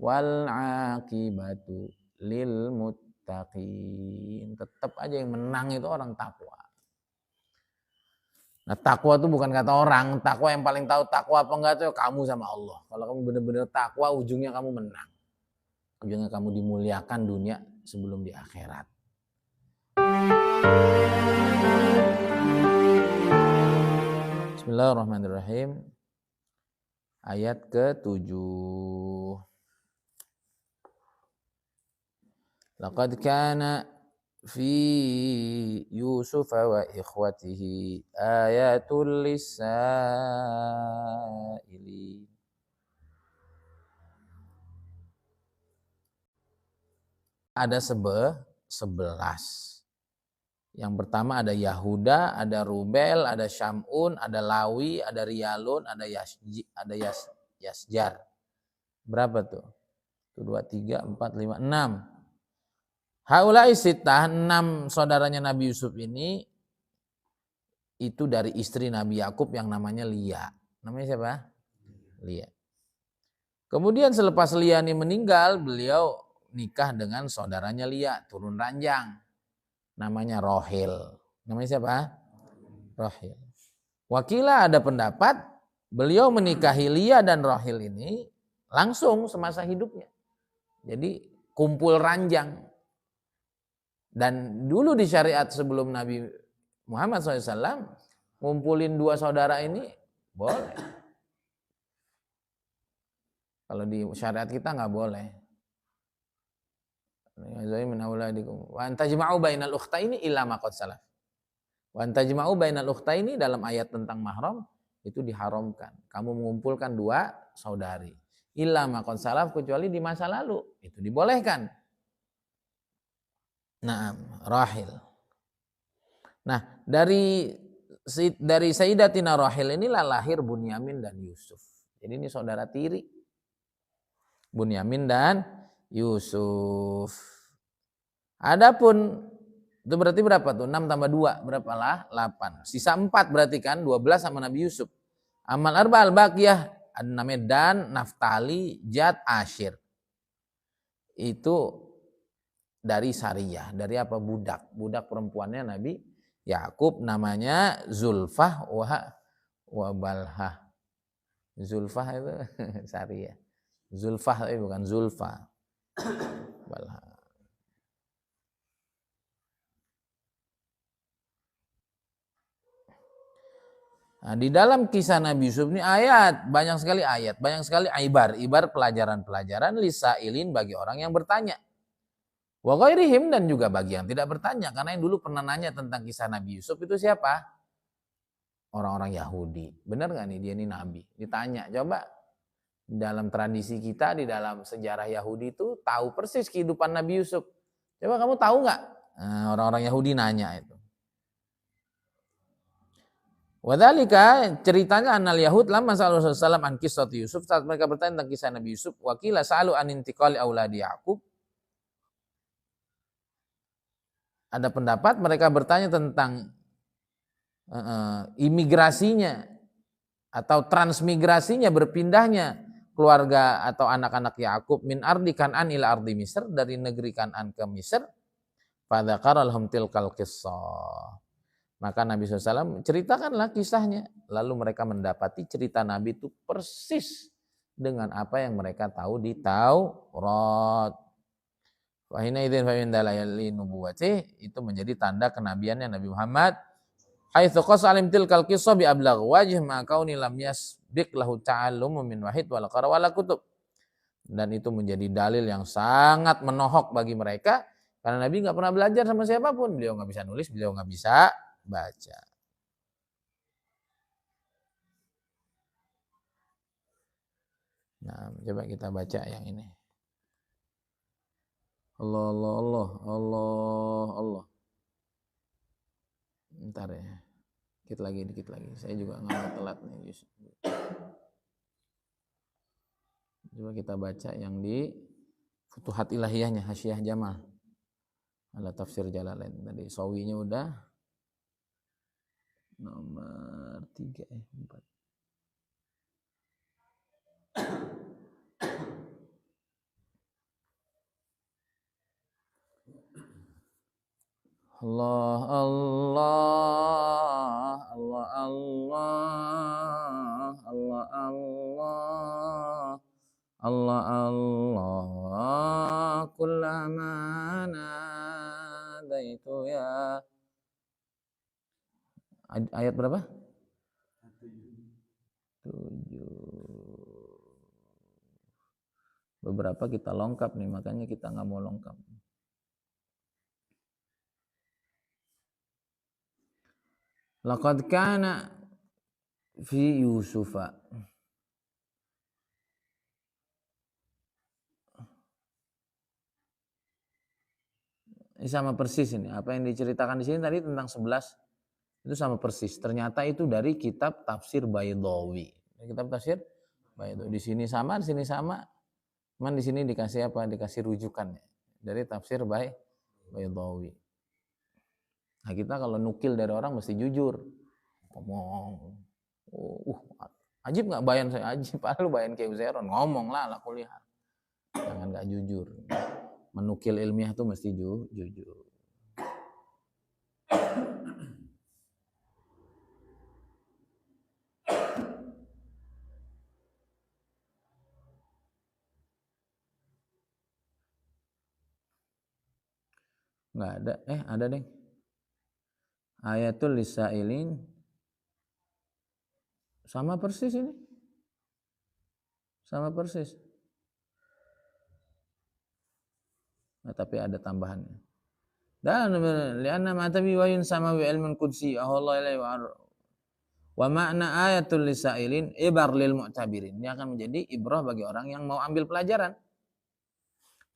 wal aqibatu lil muttaqin. Tetap aja yang menang itu orang takwa. Nah, takwa itu bukan kata orang. Takwa yang paling tahu takwa apa enggak itu kamu sama Allah. Kalau kamu benar-benar takwa, ujungnya kamu menang. Ujungnya kamu dimuliakan dunia sebelum di akhirat. Bismillahirrahmanirrahim. Ayat ke-7. Laqad kana fi Yusuf wa ikhwatihi ayatul lisaili. Ada 11. Yang pertama ada Yahuda, ada Rubel, ada Syamun, ada Lawi, ada Riyalun, ada Yasjar. Berapa tuh? 1, 2, 3, 4, 5, 6. Haulai sitah, 6 saudaranya Nabi Yusuf ini itu dari istri Nabi Yakub yang namanya Lia. Namanya siapa? Lia. Kemudian selepas Lia ini meninggal, beliau nikah dengan saudaranya Lia, turun ranjang. Namanya Rohil. Namanya siapa? Rohil. Wakilah ada pendapat beliau menikahi Lia dan Rohil ini langsung semasa hidupnya. Jadi kumpul ranjang. Dan dulu di syariat sebelum Nabi Muhammad SAW, ngumpulin 2 saudara ini boleh. Kalau di syariat kita nggak boleh. Wa antajma'u bainal ukhtaini illa ma qad salaf. Wa antajma'u bainal ukhtaini dalam ayat tentang mahram itu diharamkan. Kamu mengumpulkan 2 saudari. Illa ma qad salaf, kecuali di masa lalu itu dibolehkan. Naam, Rahil. Nah, dari Sayyidatina Rahil inilah lahir Bunyamin dan Yusuf. Jadi ini saudara tiri. Bunyamin dan Yusuf. Adapun itu berarti berapa tuh? 6 tambah 2 berapalah? 8. Sisa 4 berarti kan 12 sama Nabi Yusuf. Amal arba al-baqiyah ada namanya Dan, Naftali, Jad, Asyir. Itu dari Sariyah, dari apa? Budak perempuannya Nabi Yakub namanya Zulfah wa Balhah. Zulfah itu Sariyah. Zulfah tapi bukan Zulfa. Balhah. Nah, di dalam kisah Nabi Yusuf ini banyak sekali ibar pelajaran-pelajaran lisailin bagi orang yang bertanya. Wa ghairihim, dan juga bagi yang tidak bertanya, karena yang dulu pernah nanya tentang kisah Nabi Yusuf itu siapa? Orang-orang Yahudi. Benar nggak nih dia ini nabi? Ditanya, coba dalam tradisi kita, di dalam sejarah Yahudi itu tahu persis kehidupan Nabi Yusuf. Coba kamu tahu nggak? Nah, orang-orang Yahudi nanya itu. Wadhalika, ceritanya anal Yahud lama sallallahu alaihi wasallam an qissati Yusuf, saat mereka bertanya tentang kisah Nabi Yusuf, wakila sa'alu an intiqali auladi Yaqub. Ada pendapat mereka bertanya tentang imigrasinya atau transmigrasinya, berpindahnya keluarga atau anak-anak Yakub min ardi Kan'an ila ardi Misr, dari negeri Kan'an ke Misr. Fadzakara lahum tilkal qissah. Maka Nabi SAW ceritakanlah kisahnya. Lalu mereka mendapati cerita Nabi itu persis dengan apa yang mereka tahu di Taurat. Wa hina idzin fa min dalaili nubuwwati, itu menjadi tanda kenabiannya Nabi Muhammad. Haitsu qasalim tilkal qissah bi ablagh wajh ma kauni lam yasbiq lahu ta'allumu min wahid wal qara wala kutub. Dan itu menjadi dalil yang sangat menohok bagi mereka, karena Nabi nggak pernah belajar sama siapapun. Beliau nggak bisa nulis, beliau nggak bisa baca. Nah, coba kita baca yang ini. Allah Allah Allah Allah Allah. Bentar ya. Dikit lagi. Saya juga nggak mau telat nih. Coba kita baca yang di Futuhat Ilahiyahnya Hasyiah Jamal. Ala Tafsir Jalalain. Tadi sawinya udah. Nomor 3 4. Allah Allah Allah Allah Allah Allah Allah Allah kullama nadaitu ya. Ayat berapa? 7. Beberapa kita lengkap nih, makanya kita nggak mau lengkap. Laqad kana fi Yusufa. Ini sama persis ini. Apa yang diceritakan di sini tadi tentang 11 itu sama persis. Ternyata itu dari kitab tafsir Baydawi. Kitab tafsir Baydawi. Di sini sama, di sini sama. Cuman di sini dikasih apa? Dikasih rujukannya dari tafsir Baydawi. Nah, kita kalau nukil dari orang mesti jujur. Ngomong. Ajib nggak bayan saya ajib, lu bayan kayak Uzairon. Ngomong lah kuliah. Jangan nggak jujur. Menukil ilmiah tuh mesti jujur. Nggak ada. Ada deh. Ayatul lisailin sama persis ini. Sama persis. Nah, tapi ada tambahannya. Dan lianna ma'tabi wa yun sama wa ilmun qudsi Allah ilaihi wa ma'na ayatul lisailin ibar lil mu'tabirin. Ini akan menjadi ibrah bagi orang yang mau ambil pelajaran.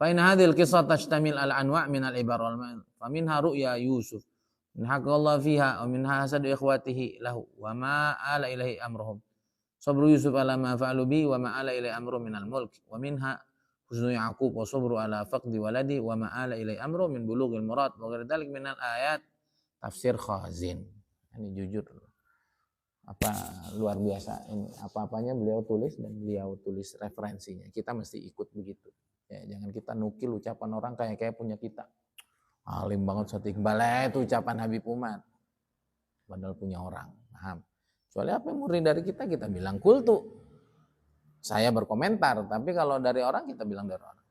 Fa in hadhil qissah tashtamil al anwa' min al ibar wal ma'an. Fa minha ru'ya Yusuf. Min haqqallahu fiha wa minha hasadu ikhwatihi lahu wa ma ala ilaihi amruhum. Sabru Yusuf ala ma fa'alu bi wa ma ala ilaihi amru min al mulk wa minha husnu Yaqub wa sabru ala faqdi waladi wa ma ala ilaihi amru min bulughil murad wa ghairi dzalik min al ayat tafsir Khazin. Ini jujur. Apa luar biasa ini, apa-apanya beliau tulis dan beliau tulis referensinya. Kita mesti ikut begitu. Ya, jangan kita nukil ucapan orang kayak punya kita. Alim banget Ustaz Iqbal itu ucapan Habib Umar. Padahal punya orang, paham? Kecuali apa yang murni dari kita bilang kultu. Saya berkomentar, tapi kalau dari orang kita bilang dari orang.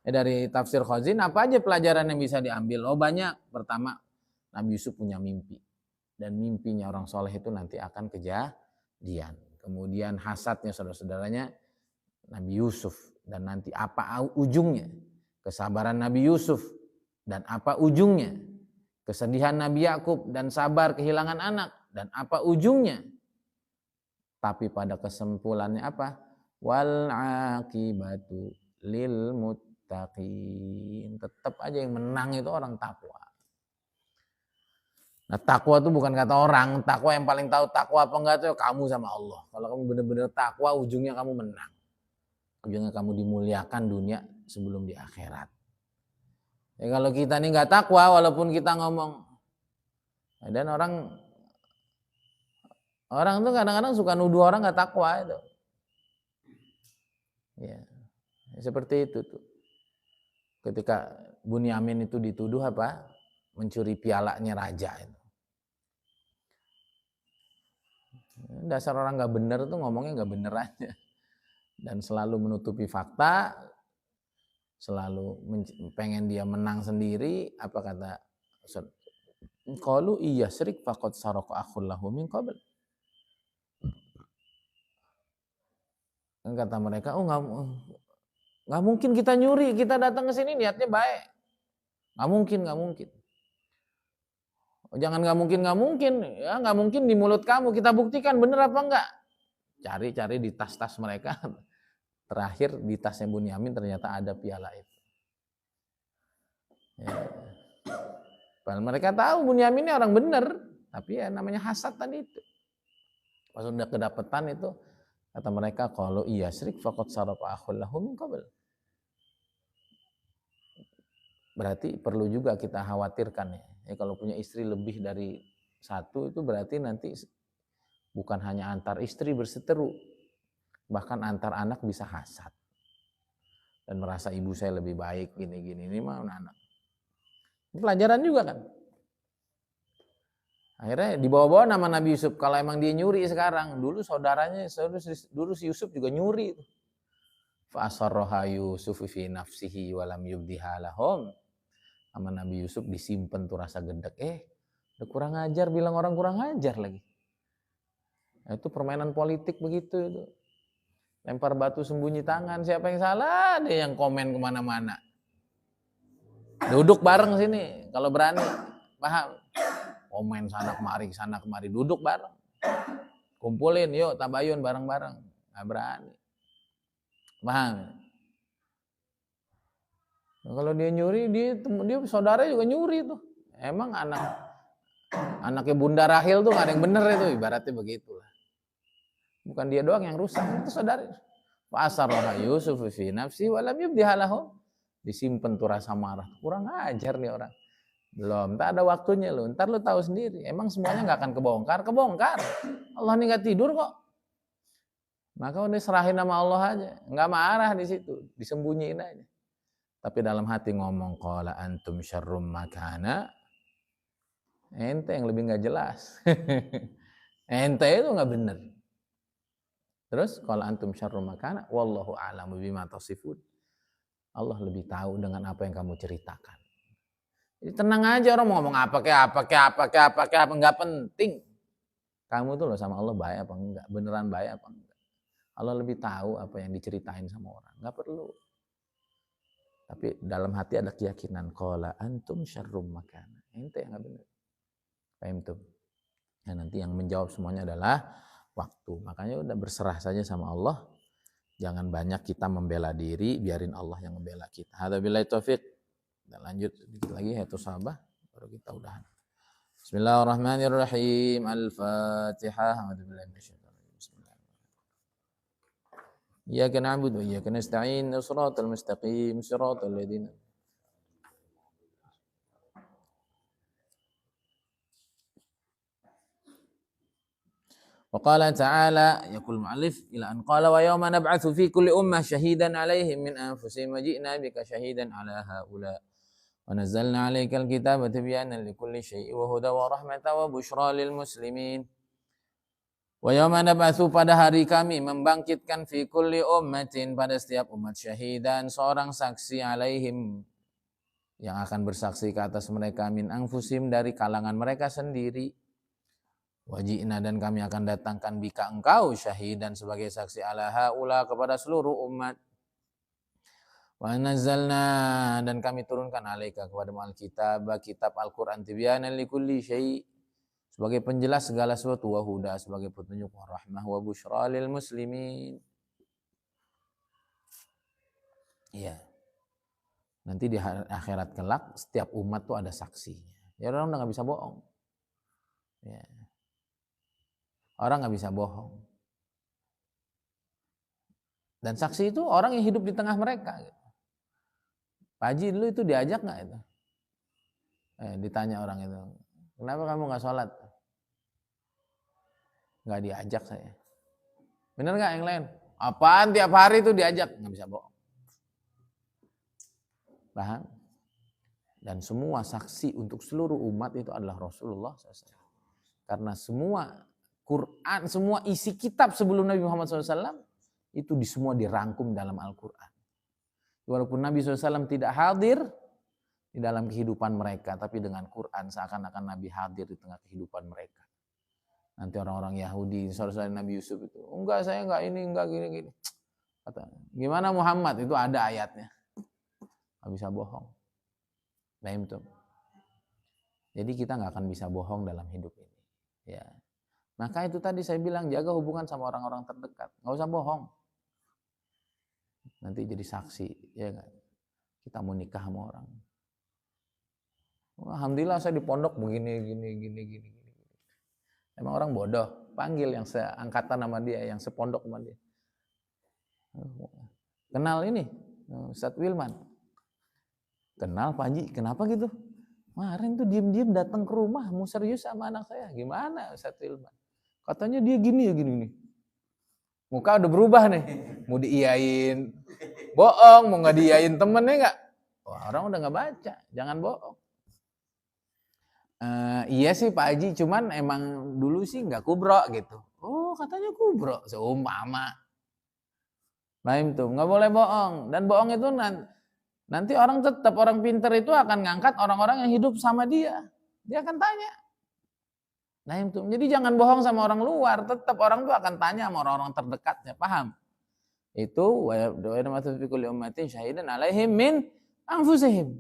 Dari tafsir Khazin apa aja pelajaran yang bisa diambil? Banyak. Pertama, Nabi Yusuf punya mimpi. Dan mimpinya orang soleh itu nanti akan kejadian. Kemudian hasadnya saudara-saudaranya Nabi Yusuf. Dan nanti apa ujungnya? Kesabaran Nabi Yusuf. Dan apa ujungnya? Kesedihan Nabi Yakub dan sabar kehilangan anak. Dan apa ujungnya? Tapi pada kesimpulannya apa? Wal aqibatu lil muttaqin. Tetap aja yang menang itu orang takwa. Nah, takwa itu bukan kata orang. Takwa yang paling tahu takwa apa enggak itu kamu sama Allah. Kalau kamu benar-benar takwa, ujungnya kamu menang. Ujungnya kamu dimuliakan dunia sebelum di akhirat. Ya, kalau kita ini nggak takwa, walaupun kita ngomong, dan orang tuh kadang-kadang suka nuduh orang nggak takwa itu. Ya, seperti itu tuh. Ketika Bunyamin itu dituduh apa? Mencuri pialanya raja itu. Dasar orang nggak bener tuh ngomongnya nggak bener aja. Dan selalu menutupi fakta. Selalu pengen dia menang sendiri. Apa kata qalu iya syirik faqad saraka akhul lahu min qabl. Kata mereka, nggak mungkin kita nyuri, kita datang ke sini niatnya baik. Nggak mungkin. Jangan nggak mungkin, ya nggak mungkin di mulut kamu. Kita buktikan bener apa enggak. Cari di tas-tas mereka. Terakhir di tasnya Bunyamin ternyata ada piala itu. Ya. Padahal mereka tahu Bunyamin ini orang bener, tapi ya namanya hasad tadi itu. Pas udah kedapetan itu, kata mereka kalau iya syirik faqad sarafa akhul lahu min qabl. Berarti perlu juga kita khawatirkan ya. Kalau punya istri lebih dari satu itu berarti nanti bukan hanya antar istri berseteru, bahkan antar anak bisa hasad dan merasa ibu saya lebih baik gini-gini. Ini mah anak. Pelajaran juga kan. Akhirnya dibawa-bawa nama Nabi Yusuf. Kalau emang dia nyuri sekarang, dulu saudaranya, dulu si Yusuf juga nyuri. Fa asarraha Yusuf fi nafsihi wa lam yubdiha lahum. Sama Nabi Yusuf disimpan tuh rasa gedek. Udah kurang ajar, bilang orang kurang ajar lagi. Nah, itu permainan politik begitu itu. Lempar batu sembunyi tangan, siapa yang salah? Ada yang komen kemana-mana. Duduk bareng sini, kalau berani, paham? Komen sana kemari, duduk bareng. Kumpulin, yuk tabayun bareng-bareng. Nggak berani. Paham? Nah, kalau dia nyuri, dia saudara juga nyuri tuh. Emang anaknya Bunda Rahil tuh nggak ada yang bener itu, ibaratnya begitulah. Bukan dia doang yang rusak, itu saudara. Fa asarraha Yusuf fi nafsi wa lam yubdiha lahum. Disimpen tuh rasa marah. Kurang ajar nih orang. Belum, tak ada waktunya lu. Ntar lu tahu sendiri. Emang semuanya nggak akan kebongkar? Kebongkar. Allah ini nggak tidur kok. Maka udah serahin sama Allah aja. Nggak marah di situ, disembunyiin aja. Tapi dalam hati ngomong qala antum syarrum makana. Ente yang lebih nggak jelas. Ente itu nggak bener. Terus qala antum syarrum makana wallahu a'lamu bima tasifun. Allah lebih tahu dengan apa yang kamu ceritakan. Jadi tenang aja, orang mau ngomong apa enggak penting. Kamu tuh loh sama Allah baik apa enggak, beneran baik apa enggak. Allah lebih tahu apa yang diceritain sama orang, enggak perlu. Tapi dalam hati ada keyakinan qala antum syarrum makana. Ente yang enggak benar. Paham tuh? Ya, nanti yang menjawab semuanya adalah waktu. Makanya udah berserah saja sama Allah. Jangan banyak kita membela diri, biarin Allah yang membela kita. Hadza billahi taufik. Dan lanjut sedikit lagi ya sahabat, baru kita udahan. Bismillahirrahmanirrahim. Al-Fatihah. A'udzubillahi minasyaitonir rajim. Bismillahirrahmanirrahim. Iyyaka na'budu wa iyyaka nasta'in. Shiratal mustaqim, shiratal ladzina وقال تعالى يقول المؤلف إلى أن قال ويوم نبعث في كل أمة شهيدا عليهم من أنفسهم وجئنا بك شهيدا على هؤلاء ونزلنا عليك الكتاب تبيانا لكل شيء وهدى ورحمة وبشرى للمسلمين ويوم نبعث pada hari kami membangkitkan fi kulli ummatin pada setiap umat syahidan seorang saksi alaihim yang akan bersaksi ke atas mereka min anfusim dari kalangan mereka sendiri. Wajibna dan kami akan datangkan bika engkau syahidan sebagai saksi ala haula kepada seluruh umat. Wa nazzalna dan kami turunkan alaika kepada Alkitab, kitab Al-Qur'an tibyanan likulli syai sebagai penjelas segala sesuatu wa huda sebagai petunjuk wa rahmah wa busyra lil muslimin. Iya. Nanti di akhirat kelak setiap umat tuh ada saksinya. Ya orang udah enggak bisa bohong. Ya. Orang nggak bisa bohong. Dan saksi itu orang yang hidup di tengah mereka. Pak Haji dulu itu diajak nggak itu? Ditanya orang itu, kenapa kamu nggak sholat? Nggak diajak saya. Bener nggak yang lain? Apaan tiap hari itu diajak? Nggak bisa bohong. Paham? Dan semua saksi untuk seluruh umat itu adalah Rasulullah SAW. Karena semua Quran, semua isi kitab sebelum Nabi Muhammad SAW itu semua dirangkum dalam Al-Quran. Walaupun Nabi SAW tidak hadir di dalam kehidupan mereka, tapi dengan Quran seakan-akan Nabi hadir di tengah kehidupan mereka. Nanti orang-orang Yahudi, saudara Nabi Yusuf itu, enggak saya enggak ini, enggak gini-gini. Kata, gimana Muhammad? Itu ada ayatnya. Enggak bisa bohong. Paham tuh? Jadi kita enggak akan bisa bohong dalam hidup ini. Ya. Maka itu tadi saya bilang jaga hubungan sama orang-orang terdekat, nggak usah bohong. Nanti jadi saksi, ya nggak? Kita mau nikah sama orang. Alhamdulillah saya di pondok begini, gini. Emang orang bodoh, panggil yang seangkatan sama dia, yang sepondok sama dia. Kenal ini, Ustadz Wilman. Kenal Pak Haji, kenapa gitu? Kemarin tuh diem-diem datang ke rumah, mau serius sama anak saya. Gimana Ustadz Wilman? Katanya dia gini. Muka udah berubah nih. Mau diiyain. Bohong, mau gak diiyain temennya gak? Wah, orang udah gak baca. Jangan bohong. Iya sih Pak Haji, cuman emang dulu sih nggak kubro gitu. Oh katanya kubro, seumpama. Paham tuh, nggak boleh bohong. Dan bohong itu nanti orang tetap, orang pinter itu akan ngangkat orang-orang yang hidup sama dia. Dia akan tanya. Nah itu, jadi jangan bohong sama orang luar, tetap orang tuh akan tanya sama orang-orang terdekatnya, paham? Itu wa ma fi kulli ummatin syahidan alaihim min anfusihim.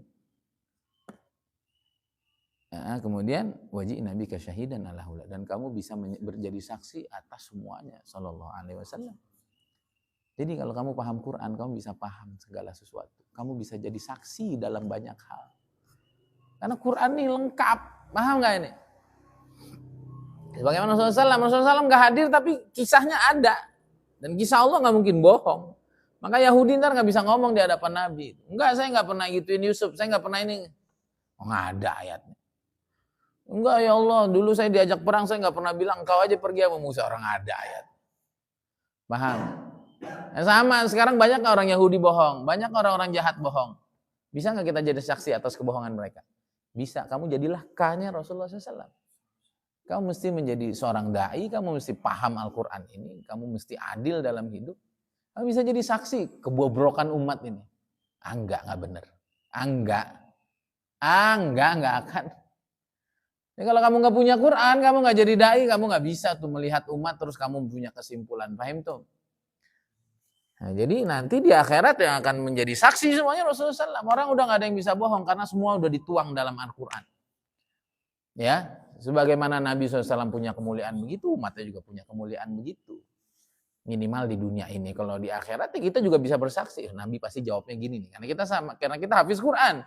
Nah, kemudian wajib nabi ka syahidan ala hula, dan kamu bisa menjadi saksi atas semuanya sallallahu alaihi wasallam. Jadi kalau kamu paham Quran, kamu bisa paham segala sesuatu. Kamu bisa jadi saksi dalam banyak hal. Karena Quran ini lengkap, paham nggak ini? Bagaimana Rasulullah SAW nggak hadir tapi kisahnya ada. Dan kisah Allah nggak mungkin bohong. Maka Yahudi ntar nggak bisa ngomong di hadapan Nabi. Enggak, saya nggak pernah gituin Yusuf, saya nggak pernah ini. Oh, nggak ada ayatnya. Enggak ya Allah, dulu saya diajak perang, saya nggak pernah bilang engkau aja pergi sama Musa, orang ada ayat. Paham? Ya sama, sekarang banyak orang Yahudi bohong, banyak orang-orang jahat bohong. Bisa nggak kita jadi saksi atas kebohongan mereka? Bisa, kamu jadilah K-nya Rasulullah SAW. Kamu mesti menjadi seorang da'i, kamu mesti paham Al-Quran ini, kamu mesti adil dalam hidup. Kamu bisa jadi saksi kebobrokan umat ini. Enggak benar. Enggak akan. Ya, kalau kamu nggak punya Quran, kamu nggak jadi da'i, kamu nggak bisa tuh melihat umat terus kamu punya kesimpulan, paham tuh? Nah, jadi nanti di akhirat yang akan menjadi saksi semuanya Rasulullah SAW. Orang udah nggak ada yang bisa bohong karena semua udah dituang dalam Al-Quran. Ya, sebagaimana Nabi SAW punya kemuliaan begitu, umatnya juga punya kemuliaan begitu. Minimal di dunia ini. Kalau di akhirat ya kita juga bisa bersaksi. Nabi pasti jawabnya gini nih, karena kita hafiz Quran.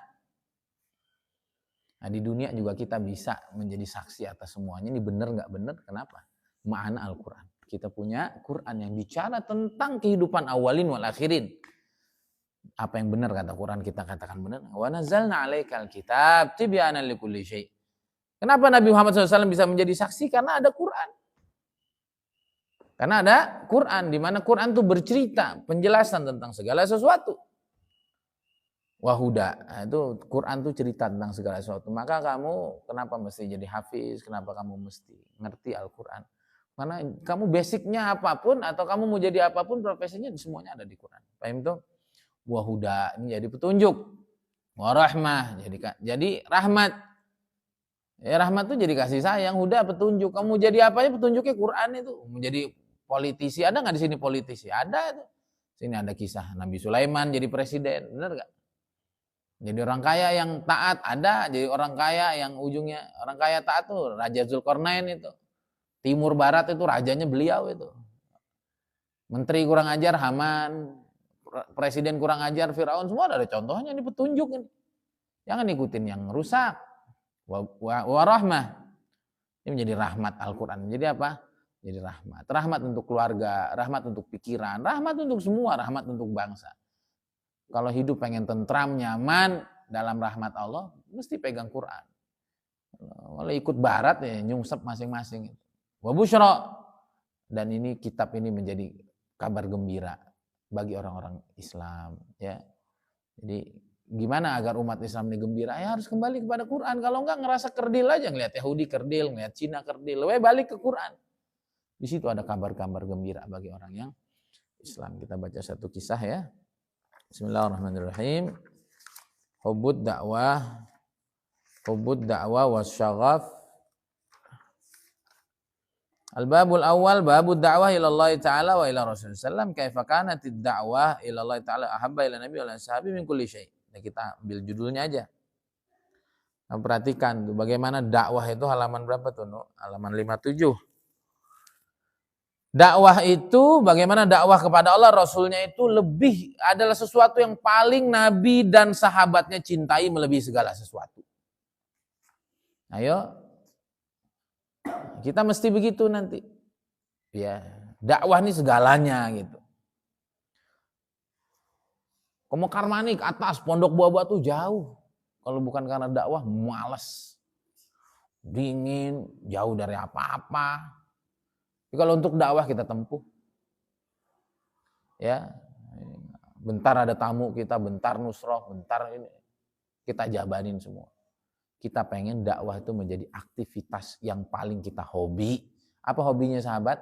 Nah, di dunia juga kita bisa menjadi saksi atas semuanya. Ini benar nggak benar? Kenapa? Ma'ana Al-Quran. Kita punya Quran yang bicara tentang kehidupan awalin wal akhirin. Apa yang benar kata Quran kita katakan benar. Wa nazzalna 'alaikal kitab tibyanan likulli syai'. Kenapa Nabi Muhammad SAW bisa menjadi saksi? Karena ada Quran. Karena ada Quran, di mana Quran itu bercerita penjelasan tentang segala sesuatu. Wahuda, nah, itu Quran tuh cerita tentang segala sesuatu. Maka kamu kenapa mesti jadi hafiz? Kenapa kamu mesti ngerti Al-Quran? Karena kamu basicnya apapun atau kamu mau jadi apapun profesinya semuanya ada di Quran. Paham tuh? Wahuda ini jadi petunjuk. Warahmah jadi rahmat. Ya rahmat tuh jadi kasih sayang. Huda petunjuk. Kamu jadi apa aja petunjuknya Quran itu. Menjadi politisi ada nggak di sini politisi? Ada tuh. Sini ada kisah Nabi Sulaiman jadi presiden, benar nggak? Jadi orang kaya yang taat ada, jadi orang kaya yang ujungnya orang kaya taat tuh Raja Zulkarnain itu. Timur Barat itu rajanya beliau itu. Menteri kurang ajar Haman, presiden kurang ajar Firaun, semua ada contohnya ini petunjuk ini. Jangan ikutin yang rusak. Warahmah. Ini menjadi rahmat Al-Qur'an. Jadi apa? Jadi rahmat. Rahmat untuk keluarga, rahmat untuk pikiran, rahmat untuk semua, rahmat untuk bangsa. Kalau hidup pengen tentram, nyaman dalam rahmat Allah, mesti pegang Quran. Kalau ikut barat ya nyungsep masing-masing. Wa busyra. Dan ini kitab ini menjadi kabar gembira bagi orang-orang Islam, ya. Jadi gimana agar umat Islam ini gembira? Ya harus kembali kepada Quran. Kalau enggak ngerasa kerdil aja, ngelihat Yahudi kerdil, ngelihat Cina kerdil, balik ke Quran. Di situ ada kabar-kabar gembira bagi orang yang Islam. Kita baca satu kisah ya. Bismillahirrahmanirrahim. Hubbud da'wah wasyaghaf. Al-babul awal babud da'wah ila Allah Ta'ala wa ila Rasulullah sallam. Kaifa kanatid da'wah ila Allah Ta'ala ahabba ila Nabi wa sahabi min kulli syai'. Nah, kita ambil judulnya aja. Nah, perhatikan tuh bagaimana dakwah itu halaman berapa tuh? No? Halaman 57. Dakwah itu bagaimana dakwah kepada Allah Rasulnya itu lebih adalah sesuatu yang paling Nabi dan sahabatnya cintai melebihi segala sesuatu. Ayo, kita mesti begitu nanti. Ya, dakwah ini segalanya gitu. Kamu Karmani ke atas, Pondok Buah-Buah tuh jauh. Kalau bukan karena dakwah, malas. Dingin, jauh dari apa-apa. Kalau untuk dakwah kita tempuh. Ya. Bentar ada tamu kita, bentar nusroh, bentar ini. Kita jabanin semua. kita pengen dakwah itu menjadi aktivitas yang paling kita hobi. Apa hobinya sahabat?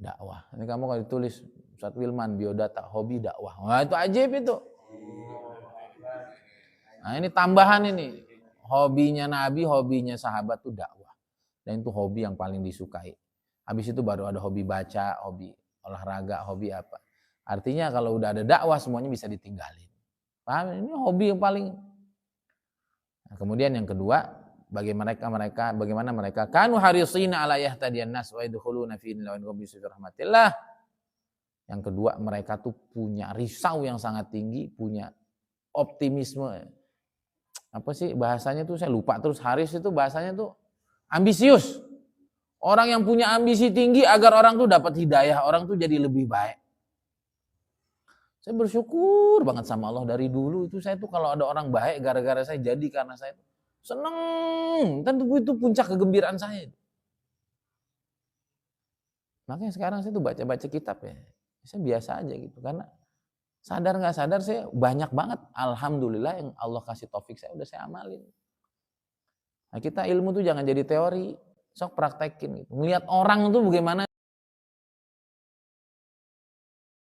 Dakwah. Ini kamu kalau ditulis Ustaz Wilman biodata hobi dakwah. Wah itu ajaib itu. Nah ini tambahan ini. Hobinya Nabi, hobinya sahabat itu dakwah. Dan itu hobi yang paling disukai. Habis itu baru ada hobi baca, hobi olahraga, hobi apa. Artinya kalau udah ada dakwah semuanya bisa ditinggalin. Paham? Ini hobi yang paling. Nah, kemudian yang kedua, bagaimana mereka kanu harisina ala yahtadiyan nas wa yadkhuluna fi rahmatillah. Yang kedua, mereka tuh punya risau yang sangat tinggi, punya optimisme. Apa sih bahasanya tuh saya lupa terus. Haris itu bahasanya tuh ambisius. Orang yang punya ambisi tinggi agar orang tuh dapat hidayah, orang tuh jadi lebih baik. Saya bersyukur banget sama Allah dari dulu itu saya tuh kalau ada orang baik gara-gara saya jadi karena saya tuh seneng. Tentu itu puncak kegembiraan saya. Makanya sekarang saya tuh baca-baca kitab ya. Saya biasa aja gitu karena sadar nggak sadar saya banyak banget alhamdulillah yang Allah kasih taufik saya udah saya amalin. Nah kita ilmu tuh jangan jadi teori, sok praktekin gitu. Ngelihat orang tuh bagaimana